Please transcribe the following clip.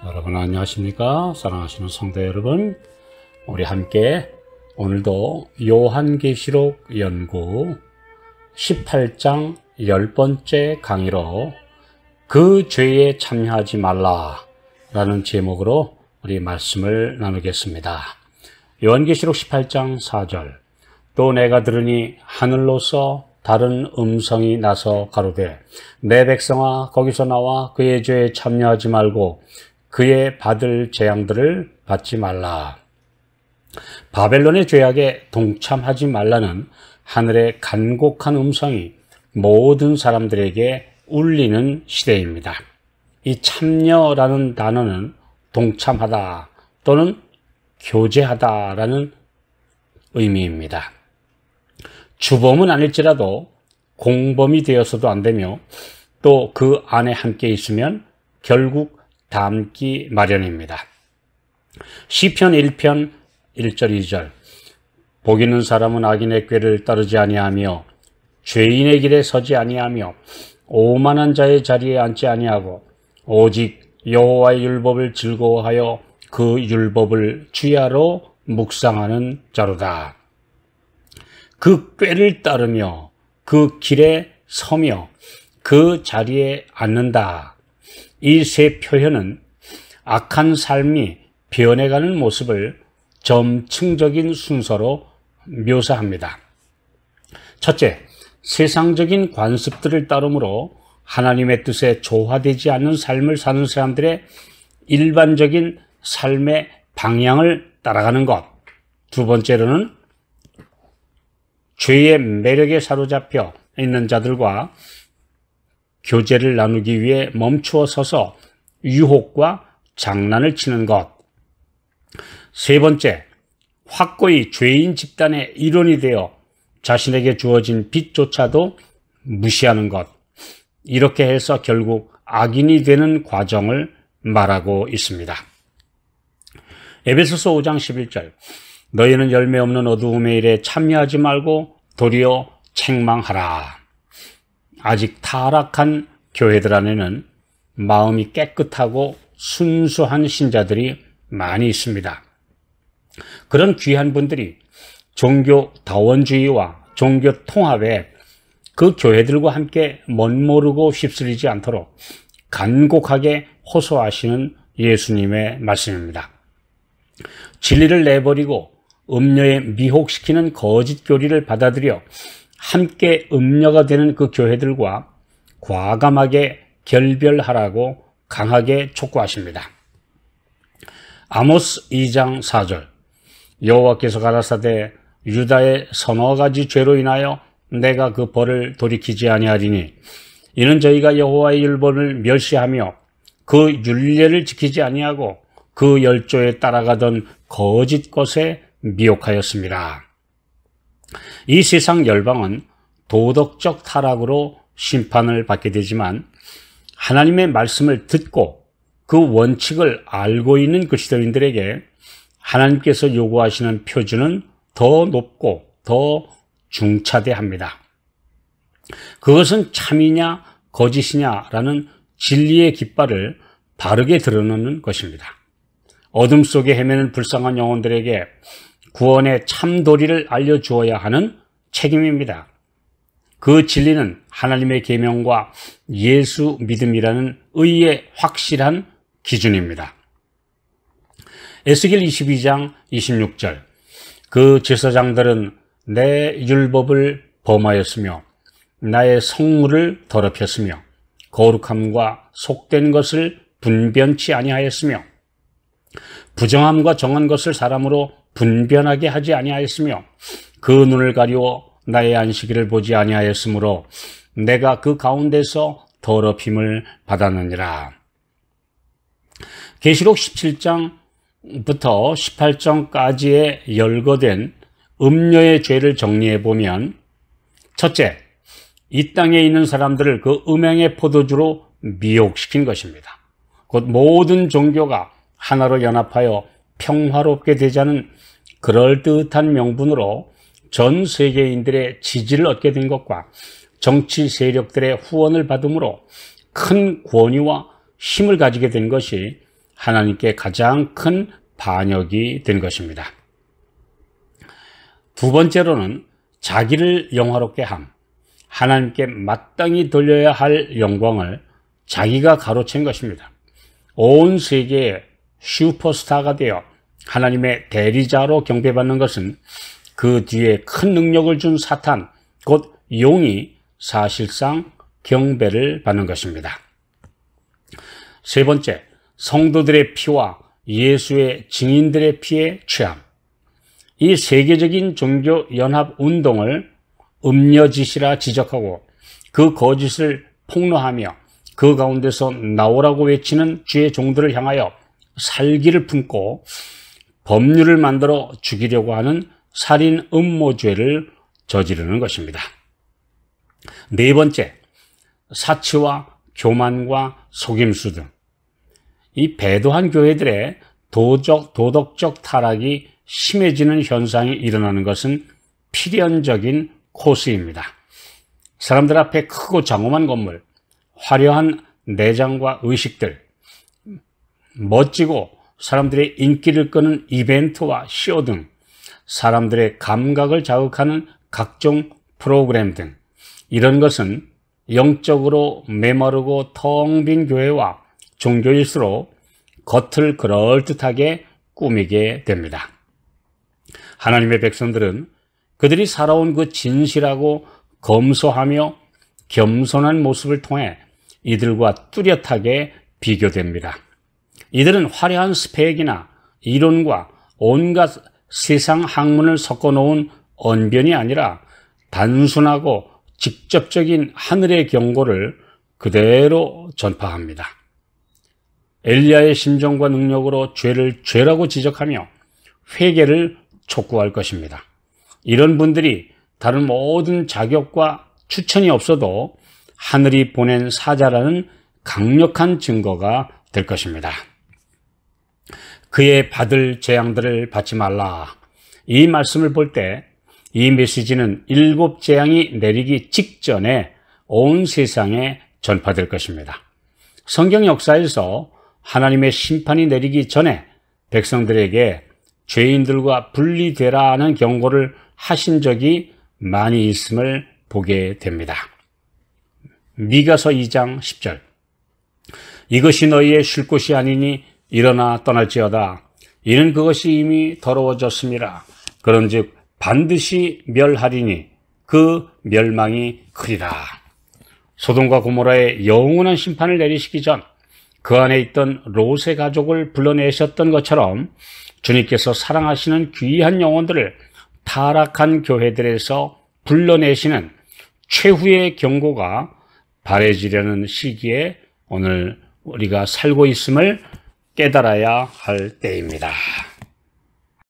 여러분 안녕하십니까? 사랑하시는 성도 여러분, 우리 함께 오늘도 요한계시록 연구 18장 10번째 강의로 그 죄에 참여하지 말라 라는 제목으로 우리 말씀을 나누겠습니다. 요한계시록 18장 4절, 또 내가 들으니 하늘로서 다른 음성이 나서 가로되 내 백성아 거기서 나와 그의 죄에 참여하지 말고 그의 받을 재앙들을 받지 말라. 바벨론의 죄악에 동참하지 말라는 하늘의 간곡한 음성이 모든 사람들에게 울리는 시대입니다. 이 참여라는 단어는 동참하다 또는 교제하다라는 의미입니다. 주범은 아닐지라도 공범이 되어서도 안 되며 또 그 안에 함께 있으면 결국 닮기 마련입니다. 시편 1편 1절 2절, 복 있는 사람은 악인의 꾀를 따르지 아니하며 죄인의 길에 서지 아니하며 오만한 자의 자리에 앉지 아니하고 오직 여호와의 율법을 즐거워하여 그 율법을 주야로 묵상하는 자로다. 그 꾀를 따르며 그 길에 서며 그 자리에 앉는다. 이 세 표현은 악한 삶이 변해가는 모습을 점층적인 순서로 묘사합니다. 첫째, 세상적인 관습들을 따르므로 하나님의 뜻에 조화되지 않는 삶을 사는 사람들의 일반적인 삶의 방향을 따라가는 것. 두 번째로는 죄의 매력에 사로잡혀 있는 자들과 교제를 나누기 위해 멈추어 서서 유혹과 장난을 치는 것. 세 번째, 확고히 죄인 집단의 일원이 되어 자신에게 주어진 빚조차도 무시하는 것. 이렇게 해서 결국 악인이 되는 과정을 말하고 있습니다. 에베소서 5장 11절, 너희는 열매 없는 어두움의 일에 참여하지 말고 도리어 책망하라. 아직 타락한 교회들 안에는 마음이 깨끗하고 순수한 신자들이 많이 있습니다. 그런 귀한 분들이 종교 다원주의와 종교 통합에 그 교회들과 함께 멋모르고 휩쓸리지 않도록 간곡하게 호소하시는 예수님의 말씀입니다. 진리를 내버리고 음료에 미혹시키는 거짓 교리를 받아들여 함께 음료가 되는 그 교회들과 과감하게 결별하라고 강하게 촉구하십니다. 아모스 2장 4절, 여호와께서 가라사대 유다의 서너 가지 죄로 인하여 내가 그 벌을 돌이키지 아니하리니 이는 저희가 여호와의 율법을 멸시하며 그 율례를 지키지 아니하고 그 열조에 따라가던 거짓 것에 미혹하였습니다. 이 세상 열방은 도덕적 타락으로 심판을 받게 되지만 하나님의 말씀을 듣고 그 원칙을 알고 있는 그리스도인들에게 하나님께서 요구하시는 표준은 더 높고 더 중차대합니다. 그것은 참이냐 거짓이냐라는 진리의 깃발을 바르게 드러내는 것입니다. 어둠 속에 헤매는 불쌍한 영혼들에게 구원의 참도리를 알려주어야 하는 책임입니다. 그 진리는 하나님의 계명과 예수 믿음이라는 의의 확실한 기준입니다. 에스겔 22장 26절, 그 제사장들은 내 율법을 범하였으며 나의 성물을 더럽혔으며 거룩함과 속된 것을 분변치 아니하였으며 부정함과 정한 것을 사람으로 분변하게 하지 아니하였으며 그 눈을 가리워 나의 안식일을 보지 아니하였으므로 내가 그 가운데서 더럽힘을 받았느니라. 계시록 17장부터 18장까지의 열거된 음료의 죄를 정리해 보면, 첫째, 이 땅에 있는 사람들을 그 음행의 포도주로 미혹시킨 것입니다. 곧 모든 종교가 하나로 연합하여 평화롭게 되자는 그럴듯한 명분으로 전 세계인들의 지지를 얻게 된 것과 정치 세력들의 후원을 받음으로 큰 권위와 힘을 가지게 된 것이 하나님께 가장 큰 반역이 된 것입니다. 두 번째로는 자기를 영화롭게 함. 하나님께 마땅히 돌려야 할 영광을 자기가 가로챈 것입니다. 온 세계의 슈퍼스타가 되어 하나님의 대리자로 경배받는 것은 그 뒤에 큰 능력을 준 사탄, 곧 용이 사실상 경배를 받는 것입니다. 세 번째, 성도들의 피와 예수의 증인들의 피에 취함. 이 세계적인 종교연합운동을 음녀짓이라 지적하고 그 거짓을 폭로하며 그 가운데서 나오라고 외치는 주의 종들을 향하여 살기를 품고 법률을 만들어 죽이려고 하는 살인 음모죄를 저지르는 것입니다. 네 번째, 사치와 교만과 속임수 등 이 배도한 교회들의 도덕적 타락이 심해지는 현상이 일어나는 것은 필연적인 코스입니다. 사람들 앞에 크고 장엄한 건물, 화려한 내장과 의식들, 멋지고 사람들의 인기를 끄는 이벤트와 쇼 등 사람들의 감각을 자극하는 각종 프로그램 등 이런 것은 영적으로 메마르고 텅 빈 교회와 종교일수록 겉을 그럴듯하게 꾸미게 됩니다. 하나님의 백성들은 그들이 살아온 그 진실하고 검소하며 겸손한 모습을 통해 이들과 뚜렷하게 비교됩니다. 이들은 화려한 스펙이나 이론과 온갖 세상 학문을 섞어 놓은 언변이 아니라 단순하고 직접적인 하늘의 경고를 그대로 전파합니다. 엘리야의 심정과 능력으로 죄를 죄라고 지적하며 회개를 촉구할 것입니다. 이런 분들이 다른 모든 자격과 추천이 없어도 하늘이 보낸 사자라는 강력한 증거가 될 것입니다. 그의 받을 재앙들을 받지 말라. 이 말씀을 볼 때 이 메시지는 7 재앙이 내리기 직전에 온 세상에 전파될 것입니다. 성경 역사에서 하나님의 심판이 내리기 전에 백성들에게 죄인들과 분리되라는 경고를 하신 적이 많이 있음을 보게 됩니다. 미가서 2장 10절. 이것이 너희의 쉴 곳이 아니니 일어나 떠날지어다. 이는 그것이 이미 더러워졌습니다. 그런즉 반드시 멸하리니 그 멸망이 크리라. 소돔과 고모라의 영원한 심판을 내리시기 전 그 안에 있던 롯의 가족을 불러내셨던 것처럼 주님께서 사랑하시는 귀한 영혼들을 타락한 교회들에서 불러내시는 최후의 경고가 발해지려는 시기에 오늘 우리가 살고 있음을 깨달아야 할 때입니다.